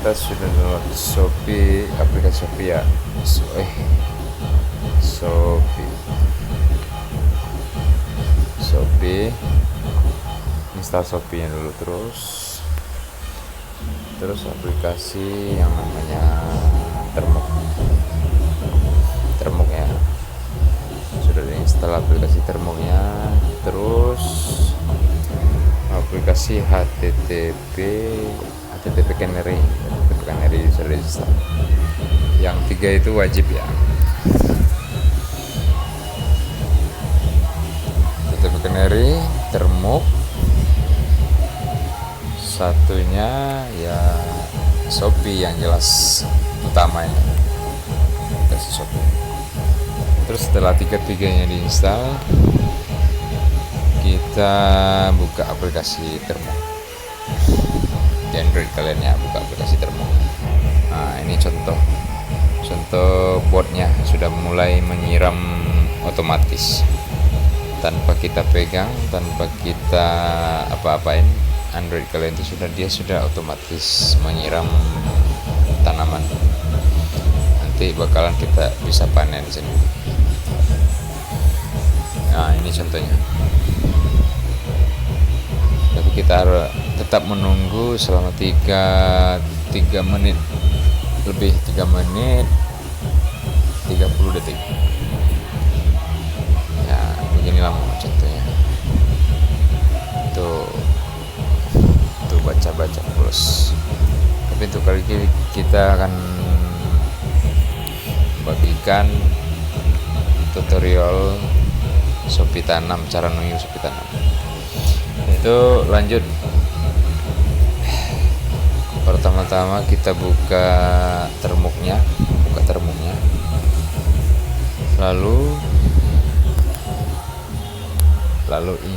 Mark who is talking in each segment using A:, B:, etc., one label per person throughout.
A: kita sudah download Shopee, aplikasi Shopee ya. Shopee install Shopee-nya dulu, terus aplikasi yang namanya Termuk ya, sudah diinstal aplikasi Termuknya. Terus aplikasi HTTP Canary sudah diinstal. Yang 3 itu wajib ya, HTTP Canary, Termuk, satunya ya Shopee yang jelas utamanya, aplikasi Shopee. Terus setelah tiga-tiganya diinstal, kita buka aplikasi Termuk di Android kalian ya, buka aplikasi Termuk. Nah, ini contoh botnya sudah mulai menyiram otomatis tanpa kita pegang, tanpa kita apa-apain. Android kalian itu sudah otomatis menyiram tanaman. Nanti bakalan kita bisa panen sendiri. Nah, ini contohnya. Tapi kita harus tetap menunggu selama 3 menit lebih, 3 menit 30 detik ya, beginilah contohnya. Tuh baca plus. Tapi untuk kali ini kita akan bagikan tutorial Shopee tanam, cara nunjuk Shopee tanam. Itu lanjut. Pertama-tama kita buka termuknya, lalu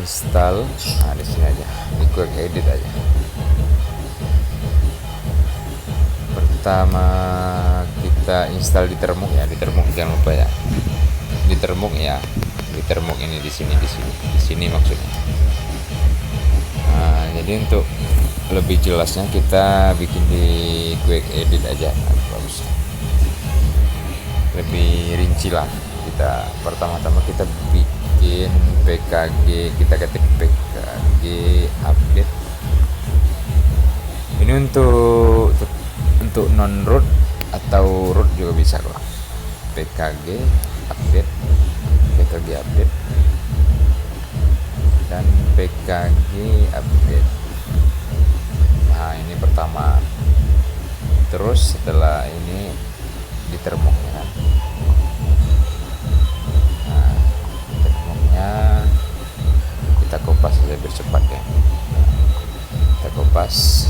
A: install. Nah, di sini aja, di quick edit aja. Pertama kita install di Termuk ya, jangan lupa ya. Di Termuk ini di sini maksudnya. Nah, jadi untuk lebih jelasnya kita bikin di quick edit aja, bagus. Lebih rinci lah. Pertama-tama kita bikin PKG, kita ketik PKG update. Ini untuk non root atau root juga bisa kok. PKG update dan PKG update. Nah, ini pertama. Terus setelah ini di Termuknya kan. Nah, Termuknya kita kopas saja biar cepat ya. Kita kopas.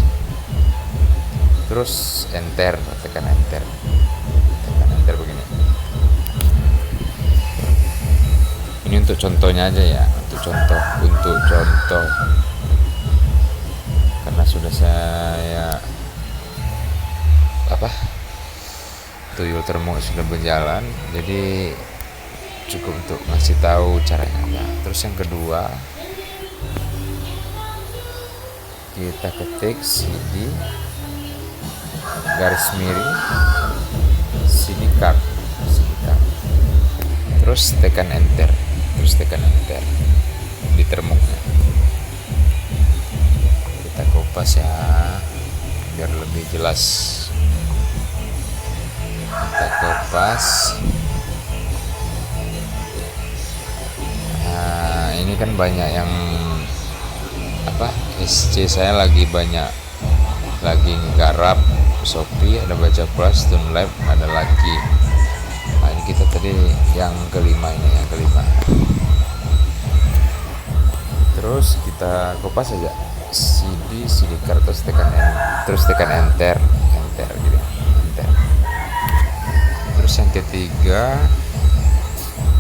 A: Terus tekan enter begini. Ini untuk contohnya aja ya, untuk contoh karena sudah saya tuyul Termuk sudah berjalan, jadi cukup untuk ngasih tahu caranya. Nah, terus yang kedua kita ketik cd garis miring card, terus tekan enter di Termuknya. Kita kopas ya biar lebih jelas. Kita kopas. Nah, ini kan banyak yang SC saya lagi nggarap Shopee, ada baca plus, Tune Live, ada lagi. Nah, ini kita tadi yang kelima. Terus kita kopas saja CD card, terus tekan enter gitu. Terus yang ketiga,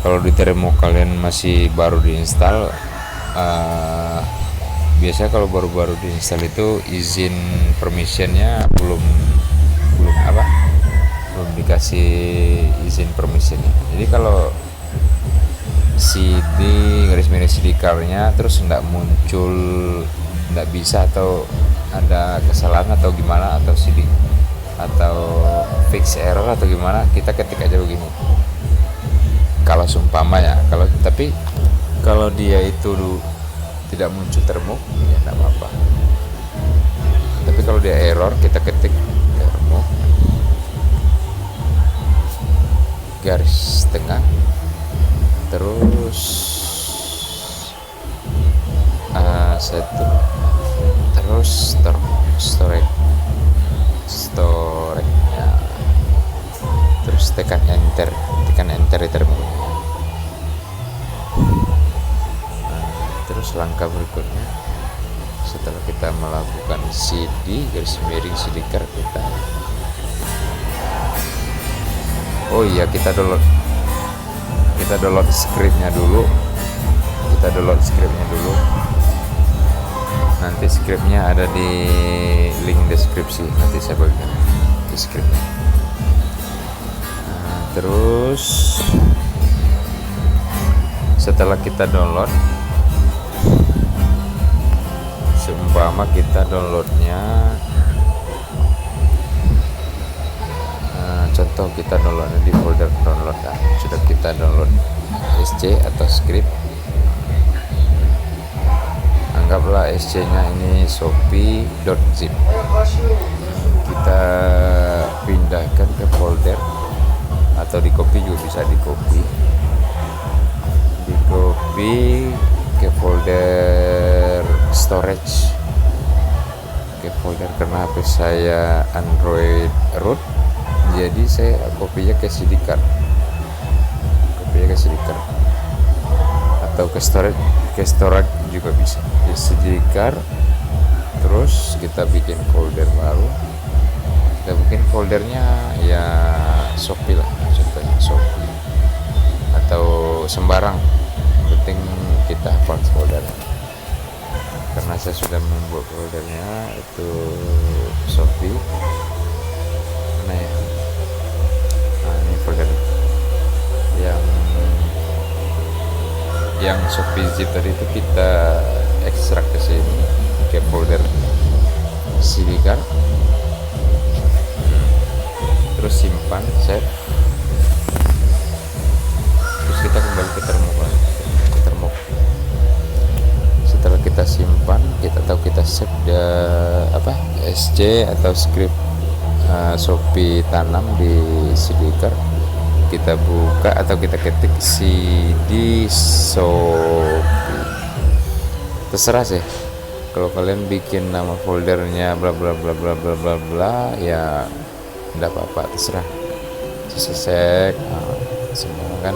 A: kalau di Termuk kalian masih baru diinstal, biasanya kalau baru diinstal itu izin permissionnya belum dikasih izin permissionnya. Jadi kalau CD garis miring CD card-nya terus nggak bisa, atau ada kesalahan atau gimana, atau CD atau fix error atau gimana, kita ketik aja begini. Kalau seumpama ya, tapi kalau dia itu tidak muncul termuk ya tidak apa-apa. Tapi kalau dia error, kita ketik termuk garis tengah terus satu terus storage ya. Terus tekan enter di termuk. Terus langkah berikutnya, setelah kita melakukan cd garis miring cd card, kita kita download scriptnya dulu. Nanti scriptnya ada di link deskripsi, nanti saya bagikan di scriptnya. Terus setelah kita download, seumpama kita downloadnya contoh kita downloadnya di folder download kan. Sudah kita download SC atau script, anggaplah SC nya ini shopee.zip. Kita pindahkan ke folder atau di copy juga bisa, di copy ke folder storage, ke folder, karena HP saya Android root, jadi saya kopinya ke CD card, atau ke storage juga bisa, di CD card. Terus kita bikin folder baru, kita bikin foldernya ya Shopee lah, contohnya Shopee atau sembarang, penting kita hafal folder. Karena saya sudah membuat foldernya itu Shopee, mana ya, ini folder yang Shopee zip tadi itu kita ekstrak ke sini ke folder CD card, terus simpan, save. Terus kita kembali ke termuk. Setelah kita simpan, kita tahu kita save SC atau script Shopee tanam di CD card. Kita buka atau kita ketik CD Shopee, terserah sih. Kalau kalian bikin nama foldernya bla bla bla bla bla bla bla ya enggak apa-apa, terserah. Sesek semua kan,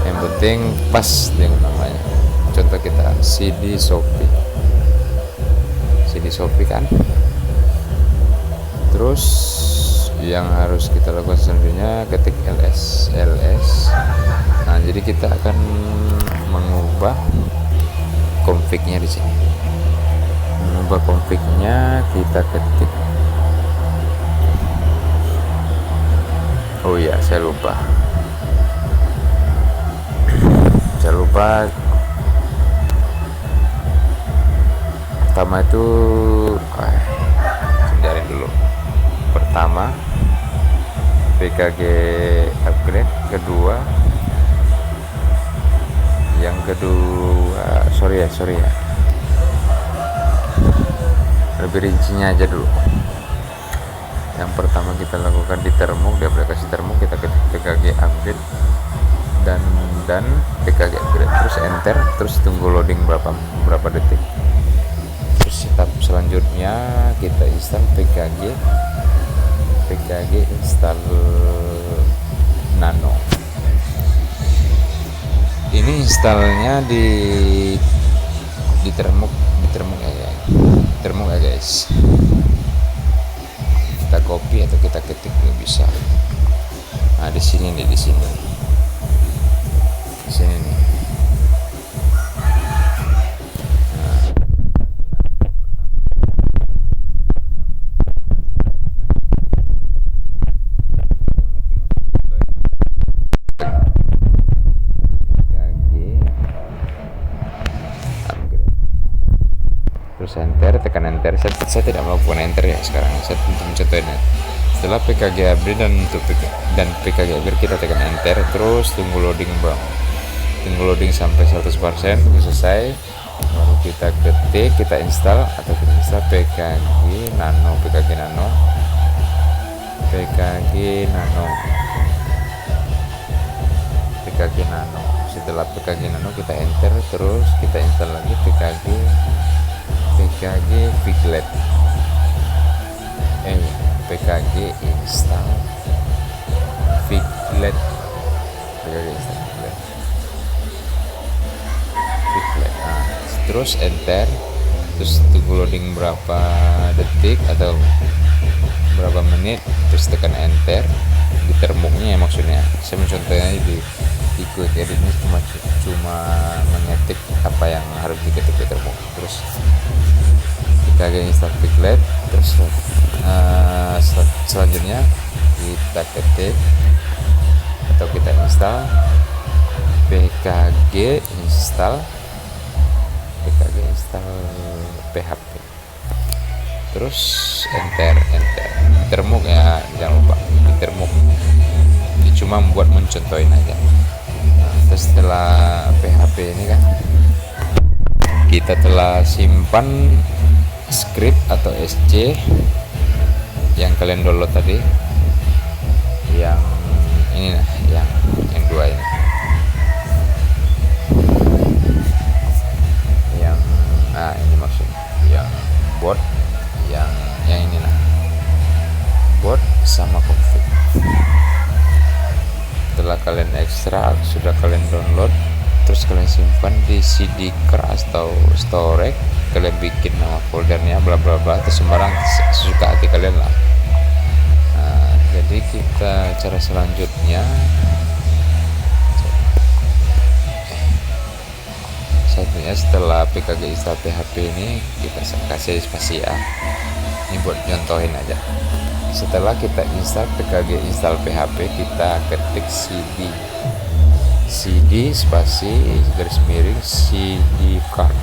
A: yang penting pas dengan namanya. Contoh kita CD Shopee kan. Terus yang harus kita lakukan selanjutnya, ketik ls. Nah, jadi kita akan mengubah config-nya di sini. Mengubah config-nya, kita ketik. Oh iya, saya lupa. Pertama itu cari dulu. Pertama PKG upgrade, sorry ya, lebih rincinya aja dulu. Yang pertama kita lakukan di termuk, di aplikasi termuk, kita ketik PKG upgrade dan PKG upgrade, terus enter, terus tunggu loading berapa detik. Terus tahap selanjutnya kita install PKG install nano. Ini installnya di termuk ya guys. Kita copy atau kita ketik juga bisa. Nah, di sini nih. Terus enter, tekan enter. Saya tidak melakukan enter ya sekarang. Saya untuk mencontohnya. Setelah PKG update dan PKG update kita tekan enter, terus tunggu loading bang. Tunggu loading sampai 100% selesai, baru kita ketik, kita install atau kita install PKG Nano. Setelah PKG Nano kita enter, terus kita install lagi PKG Piglet. PKG install Piglet. Nah, terus enter, terus tunggu loading berapa detik atau berapa menit, terus tekan enter di termuknya ya, maksudnya saya mencontohnya di quick edit ini cuma mengetik apa yang harus diketik di termuk. Terus kita install Piglet, terus selanjutnya kita ketik atau kita install PKG install PHP, terus enter di termuk ya, jangan lupa di termuk. Ini cuma buat mencontohin aja. Terus setelah PHP ini kan kita telah simpan script atau SC yang kalian download tadi, yang ini nah, yang dua ini, ini maksudnya yang bot, yang ini nah, bot sama config. Setelah kalian ekstrak, sudah kalian download, terus kalian simpan di CD card atau storage, kalian bikin nama foldernya bla bla bla, terus sembarang sesuka hati kalian lah. Jadi kita cara selanjutnya setelah PKG install PHP ini kita kasih spasi ya, ini buat contohin aja. Setelah kita install PKG install PHP, kita ketik cd spasi garis miring cd card,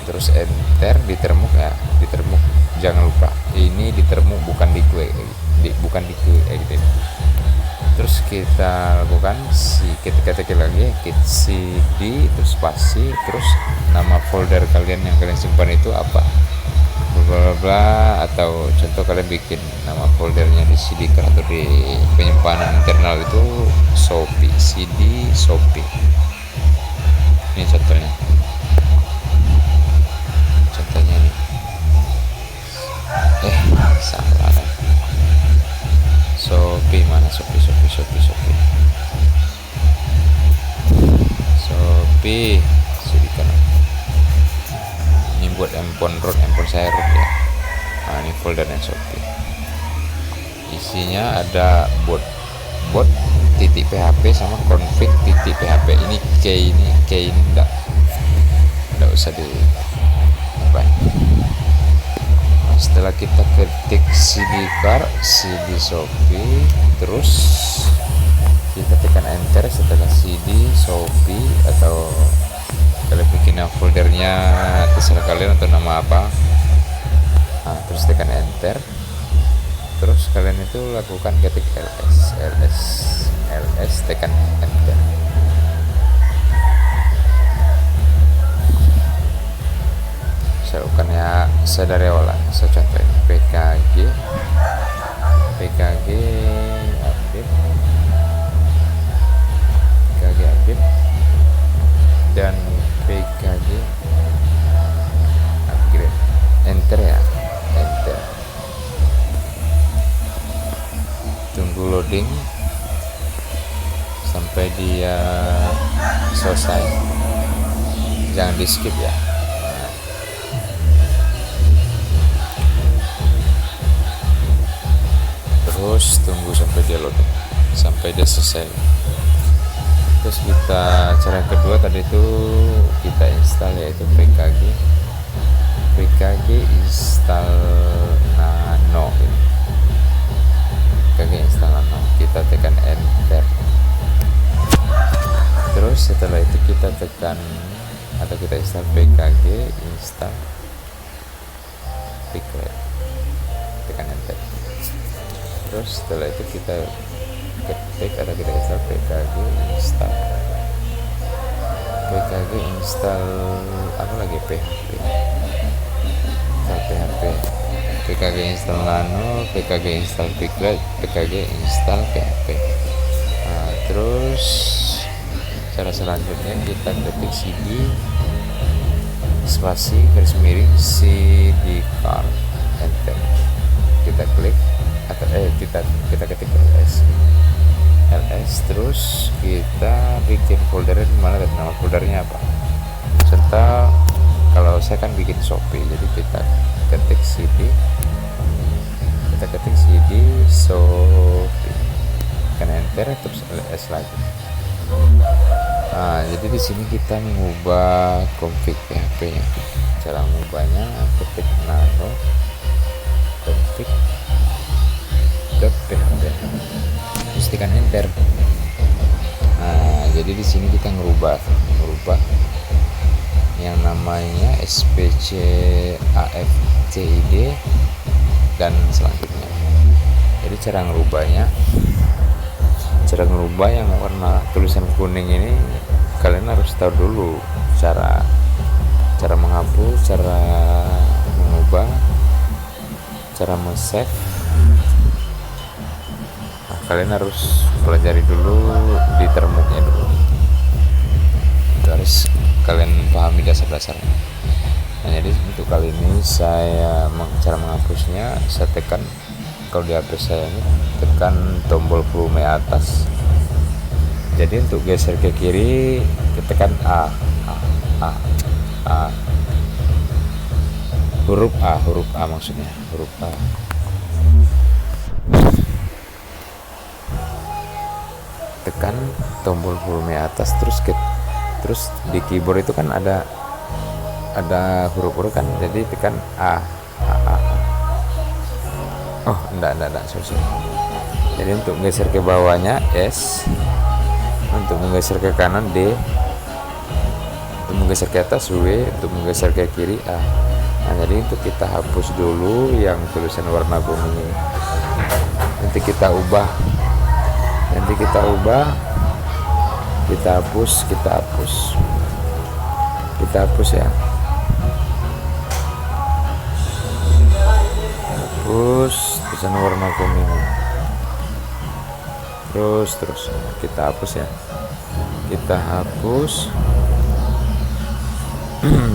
A: terus enter di termuk ya, di termuk jangan lupa ini di termuk, bukan di quick edit. Terus kita lakukan kita ketik lagi cd terus spasi, terus nama folder kalian yang kalian simpan itu apa, bla bla, atau contoh kalian bikin nama foldernya di CD card atau di penyimpanan internal itu Shopee, CD Shopee. Ini contohnya ini. Salah kan? Shopee mana? Shopee CD card. Ini buat handphone saya root ya. Nah, ini foldernya Shopee. Isinya ada bot titik PHP sama config titik PHP. Ini key ini enggak usah di apa. Setelah kita ketik CD card, CD Shopee, terus kita tekan enter. Setelah CD Shopee atau kalian bikin foldernya terserah kalian atau nama apa, terus tekan enter, terus kalian itu lakukan ketik ls tekan enter. Saya lakukan ya, saya dari awal, saya contohin PKG update dan PKG upgrade, enter ya, enter. Tunggu loading sampai dia selesai, jangan di skip ya. Terus tunggu sampai dia loading, sampai dia selesai. Terus kita cara kedua tadi itu kita install, yaitu PKG install Nano. PKG install Nano, kita tekan enter. Terus setelah itu kita tekan atau kita install PKG install Piglet. Terus setelah itu kita ketik atau kita install PKG install apa lagi, PHP PKG install Nano, PKG install Piglet, PKG install PHP. Nah, terus cara selanjutnya kita ketik cd spasi garis miring cd card, enter, kita klik atau kita ketik ls, terus kita bikin foldernya di mana dan nama foldernya apa. Serta kalau saya kan bikin Shopee, jadi kita ketik cd Shopee, kan enter, terus ls lagi. Nah, jadi di sini kita mengubah config PHP nya. Cara mengubahnya ketik nano config.php, terus tekan enter. Nah, jadi di sini kita merubah yang namanya spc afcid dan selanjutnya. Jadi cara ngerubah yang warna tulisan kuning ini, kalian harus tahu dulu cara menghapus, cara mengubah, cara men-save. Nah, kalian harus pelajari dulu di termuknya dulu, itu harus kalian pahami dasar-dasarnya. Nah, jadi untuk kali ini cara menghapusnya, saya tekan, kalau di HP saya ini tekan tombol volume atas. Jadi untuk geser ke kiri tekan A, huruf A maksudnya, huruf A. Tekan tombol volume atas, terus di keyboard itu kan ada huruf-huruf kan, jadi tekan A. Oh, enggak, sorry. Jadi untuk menggeser ke bawahnya S, untuk menggeser ke kanan D, untuk menggeser ke atas W, untuk menggeser ke kiri A. Nah, jadi untuk kita hapus dulu yang tulisan warna kuning ini. Nanti kita ubah, kita hapus ya. Hapus tulisan warna kuning, terus kita hapus ya,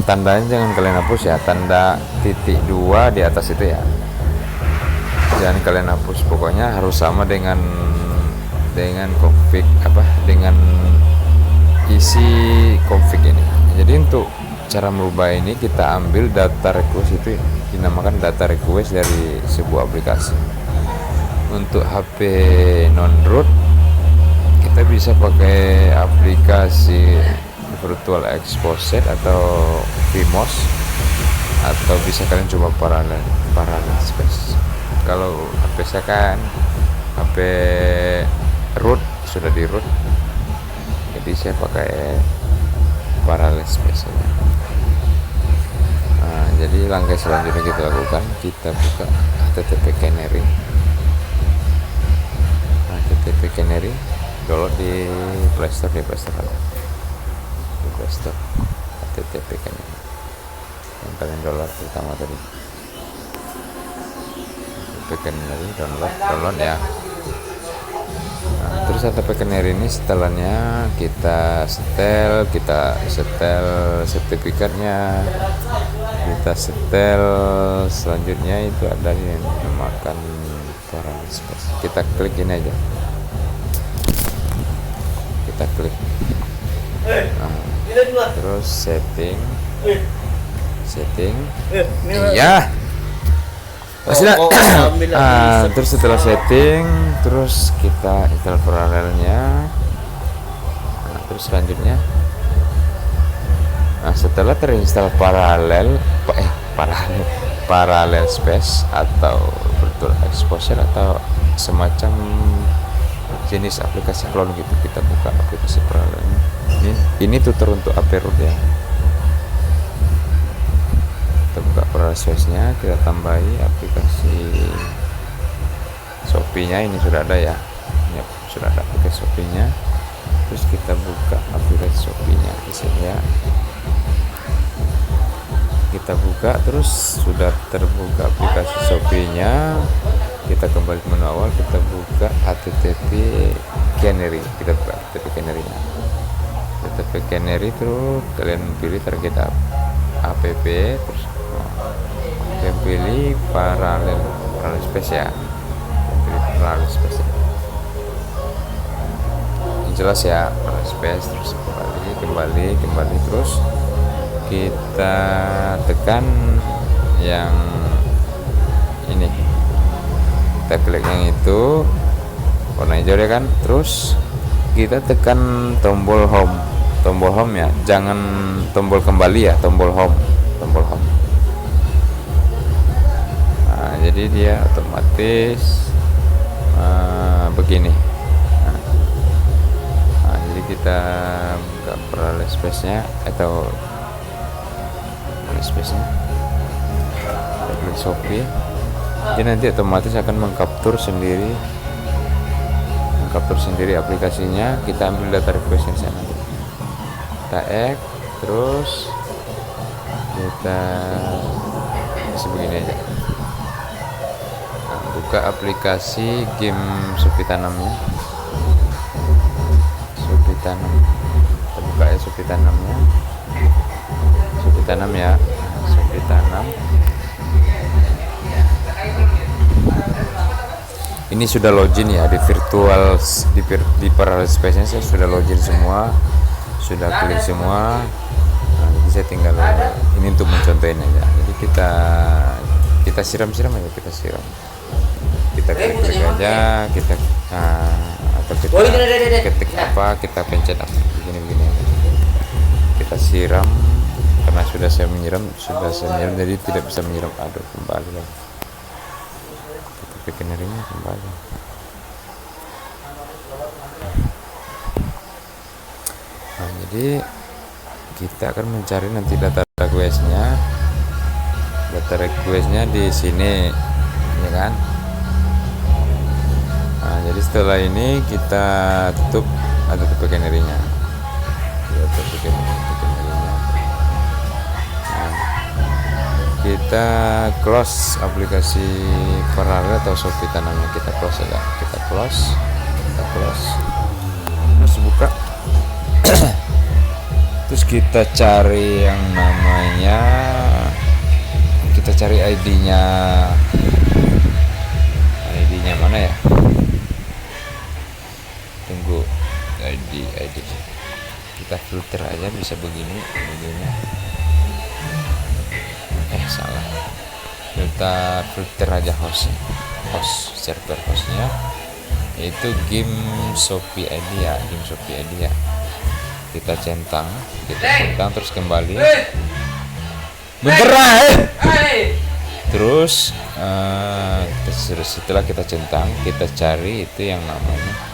A: tandanya jangan kalian hapus ya, tanda titik 2 di atas itu ya, jangan kalian hapus. Pokoknya harus sama dengan config dengan isi config ini. Jadi untuk cara merubah ini, kita ambil data request, itu dinamakan data request dari sebuah aplikasi. Untuk HP non-root kita bisa pakai aplikasi Virtual Exposet atau Vmos, atau bisa kalian coba Parallel Space. Kalau HP saya kan HP root, sudah di root, jadi saya pakai Parallel Space aja. Nah, jadi langkah selanjutnya kita lakukan, kita buka HTTP Canary, download di Play Store, HTTP Canary yang kalian download pertama tadi, HTTP Canary, download ya. Nah, terus HTTP Canary ini setelannya kita setel sertifikatnya, kita setel. Selanjutnya itu ada yang memakan Parallel Space. Kita klik ini aja, nah, terus setting iya. Terus setelah setting, terus kita install paralelnya. Nah, terus selanjutnya, setelah terinstall parallel space atau virtual exposure atau semacam jenis aplikasi clone gitu, kita buka aplikasi paralelnya. Ini tutor untuk HP root ya. Kita buka parallel space nya, kita tambahi aplikasi Shopee. Shopee-nya ini sudah ada ya. Ini sudah ada aplikasi Shopee-nya. Terus kita buka aplikasi Shopee-nya di sini ya. Kita buka, terus sudah terbuka aplikasi Shopee-nya. Kita kembali ke menu awal, kita buka HTTP Canary. Kita buka HTTP Canary-nya. HTTP Canary, terus kalian pilih target app, terus kalian pilih paralel space ya. Pilih paralel space ya. Ini jelas ya, paralel space, terus kembali, terus kita tekan yang ini, kita klik yang itu warna hijau ya kan. Terus kita tekan tombol home ya, jangan tombol kembali ya, tombol home. Nah, jadi dia otomatis begini. Nah, jadi kita buka parallel space-nya atau space-nya, kita klik Shopee, dia nanti otomatis akan mengcapture sendiri aplikasinya. Kita ambil data request-nya sana, kita add, terus kita kasih begini aja. Nah, buka aplikasi game Shopee Tanamnya, kita buka ya Shopee Tanamnya, Shopee Tanam ya, Shopee Tanam. Ini sudah login ya di virtual, di parallel space-nya saya sudah login semua, sudah klik semua. Nah, jadi saya tinggal ini untuk mencontohin aja. Jadi kita siram aja, kita klik aja, atau kita ketik apa, kita pencet apa, begini aja. Kita siram, karena sudah saya menyiram, jadi tidak bisa menyiram. Aduh, kembali lagi, kita bikin harinya kembali. Nah, jadi kita akan mencari nanti data requestnya di sini ya kan. Nah, jadi setelah ini kita tutup canary-nya. Kita close aplikasi paralel atau Shopee Tanamnya, kita close aja, kita close, terus buka. Terus kita cari yang namanya, kita cari ID-nya mana ya, tunggu, ID kita filter aja, bisa begini. Salah, kita filter aja host server hostnya, itu game Shopee ID ya, kita centang terus kembali, bentar terus setelah kita centang, kita cari itu yang namanya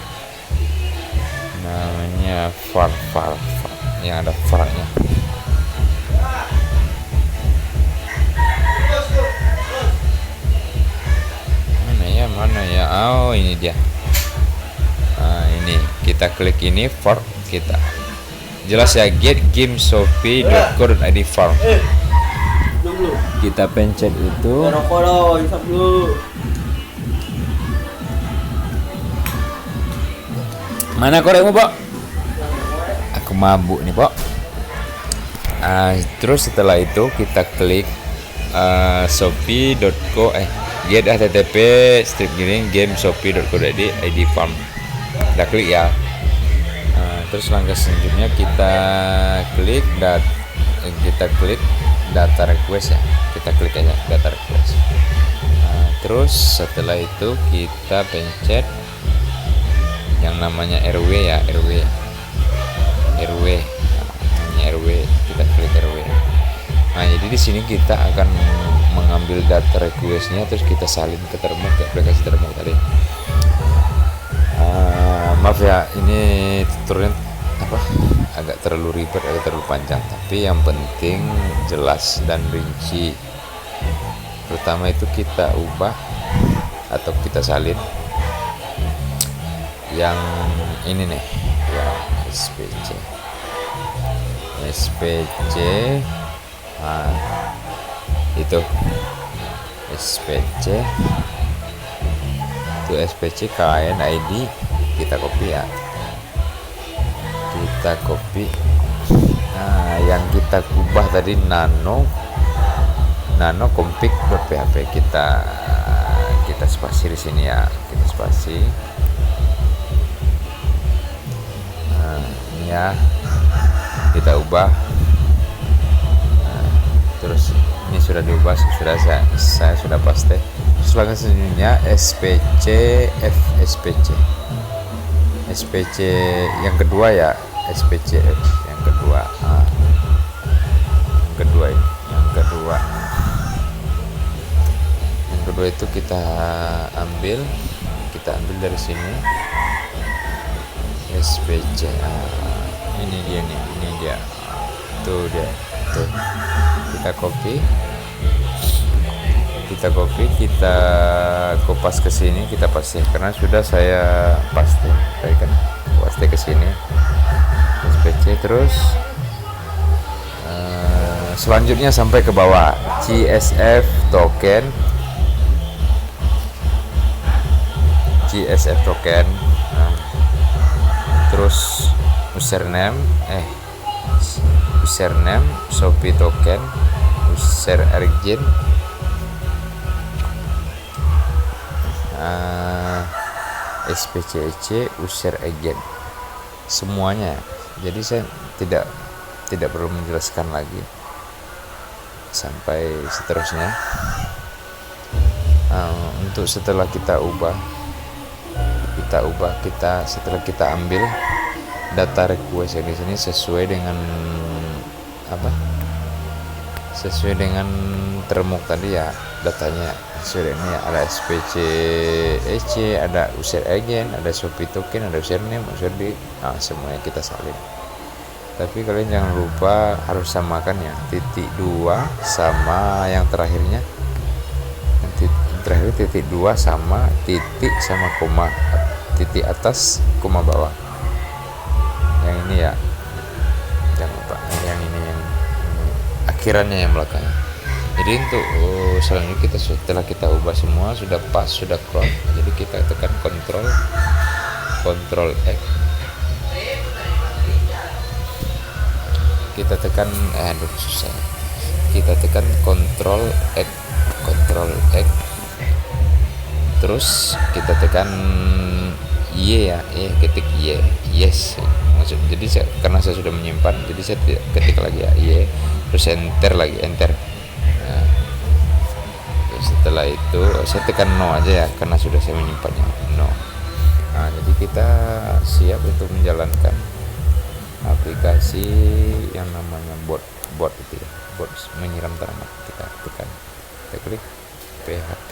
A: var yang ada var-nya. Mana ya? Oh, ini dia. Nah, ini kita klik ini var, kita jelas ya, get game shopee.co.id var. Kita pencet itu. Mana korekmu, Pak? Aku mabuk nih, Pak. Terus setelah itu kita klik shopee.co get http game shopee.co.id id farm, kita klik ya. Terus langkah selanjutnya kita klik data request ya, kita klik aja data request. Terus setelah itu kita pencet yang namanya RW ya, RW, kita klik RW. Nah, jadi di sini kita akan mengambil data requestnya, terus kita salin ke aplikasi termok tadi. Maaf ya, ini tutorial agak terlalu ribet, agak terlalu panjang, tapi yang penting jelas dan rinci. Pertama itu kita ubah atau kita salin yang ini nih, yang SPC. Nah, itu SPC, itu SPC KN ID, kita copy ya, kita copy. Nah, yang kita ubah tadi nano config.php, kita spasi di sini ya, kita spasi. Nah, ini ya, kita ubah. Nah, terus ini sudah diubah, saya sudah paste. Selanjutnya SPC yang kedua ya, SPC yang kedua. Nah, yang kedua itu kita ambil dari sini SPC. Ini dia tuh kita copy, kita kopas ke sini, kita paste karena sudah saya paste ke sini SPC. Terus selanjutnya sampai ke bawah GSF token, terus username Shopee token, user agent, SPCC, user agent, semuanya. Jadi saya tidak perlu menjelaskan lagi sampai seterusnya. Untuk setelah kita ubah, setelah kita ambil data request yang di sini sesuai dengan termuk tadi ya, datanya sesuai ini ya, ada SPC EC, ada user agent, ada Shopee token, ada username, semuanya kita salin. Tapi kalian jangan lupa harus samakan ya, titik 2 sama yang terakhirnya, titik 2 sama titik sama koma, titik atas koma bawah. Yang ini ya, jangan lupa yang ini akhirannya yang belakang. Jadi untuk selanjutnya setelah kita ubah semua sudah pas, sudah crop, jadi kita tekan Ctrl X, kita tekan kita tekan Ctrl X, terus kita tekan Y ya, ketik Y, yes. Jadi karena saya sudah menyimpan, jadi saya ketik lagi ya Y, terus enter lagi, enter. Nah, setelah itu saya tekan no aja ya, karena sudah saya menyimpannya, no. Nah, jadi kita siap untuk menjalankan aplikasi yang namanya bot itu ya, bot menyiram tanaman. Kita tekan, kita klik php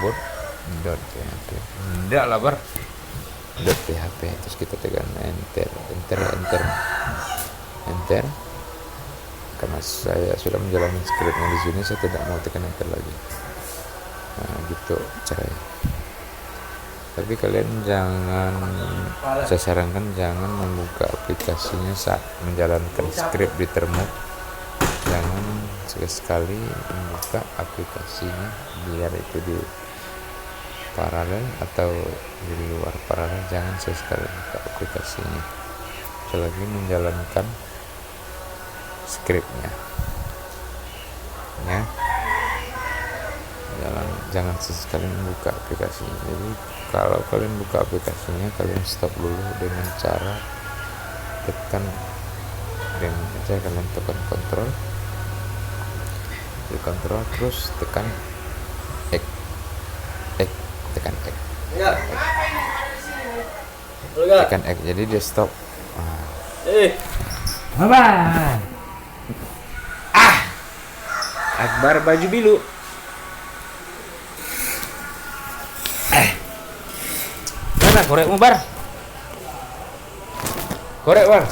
A: bot.php, enggak lah bar .php, terus kita tekan enter. Karena saya sudah menjalankan scriptnya di sini, saya tidak mau tekan enter lagi. Nah, gitu caranya. Tapi kalian saya sarankan jangan membuka aplikasinya saat menjalankan script di termuk. Jangan sekali membuka aplikasinya, biar itu di paralel atau di luar paralel. Jangan sekali buka aplikasinya selagi menjalankan scriptnya ya. Jangan sesekali membuka aplikasinya. Jadi kalau kalian buka aplikasinya, kalian stop dulu dengan cara kalian tekan kontrol terus tekan X, tekan X, jadi dia stop. Akbar baju biru. Mana korekmu bar? Korek bar.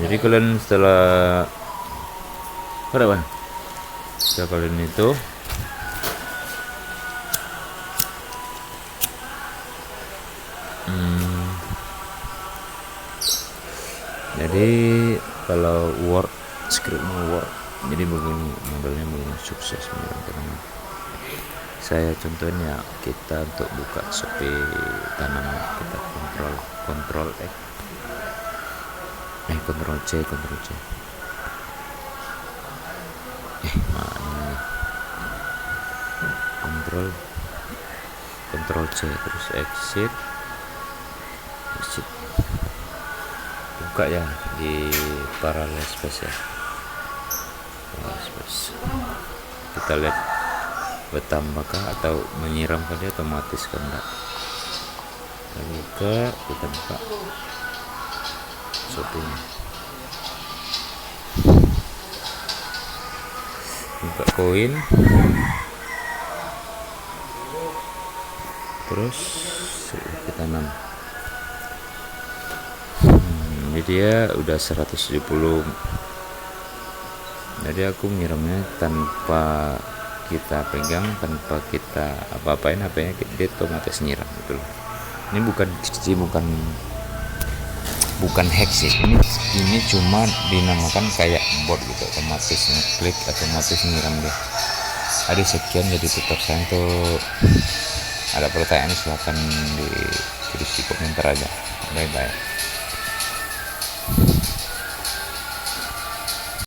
A: Jadi kalian setelah kalian itu Jadi kalau Word, scriptnya Word, jadi begini modelnya, begini, sukses teman-teman. Saya contohin ya, kita untuk buka Shopee tanam, kita kontrol C mana kontrol C, terus exit buka ya di parallel space ya. Kita lihat bertambahkah atau menyiramkah, dia otomatis kan enggak. Kita buka Shopee, buka koin, terus kita tanam. Ini dia udah 170. Jadi aku nyiramnya tanpa kita pegang, tanpa kita apa-apain HP-nya, dia otomatis nyiram gitu loh. Ini bukan hack sih, ini cuma dinamakan kayak bot gitu, otomatis ngeklik, otomatis nyiram dia. Ada sekian, jadi tutor saya tuh. Ada pertanyaan silahkan ditulis di komentar aja. Bye bye.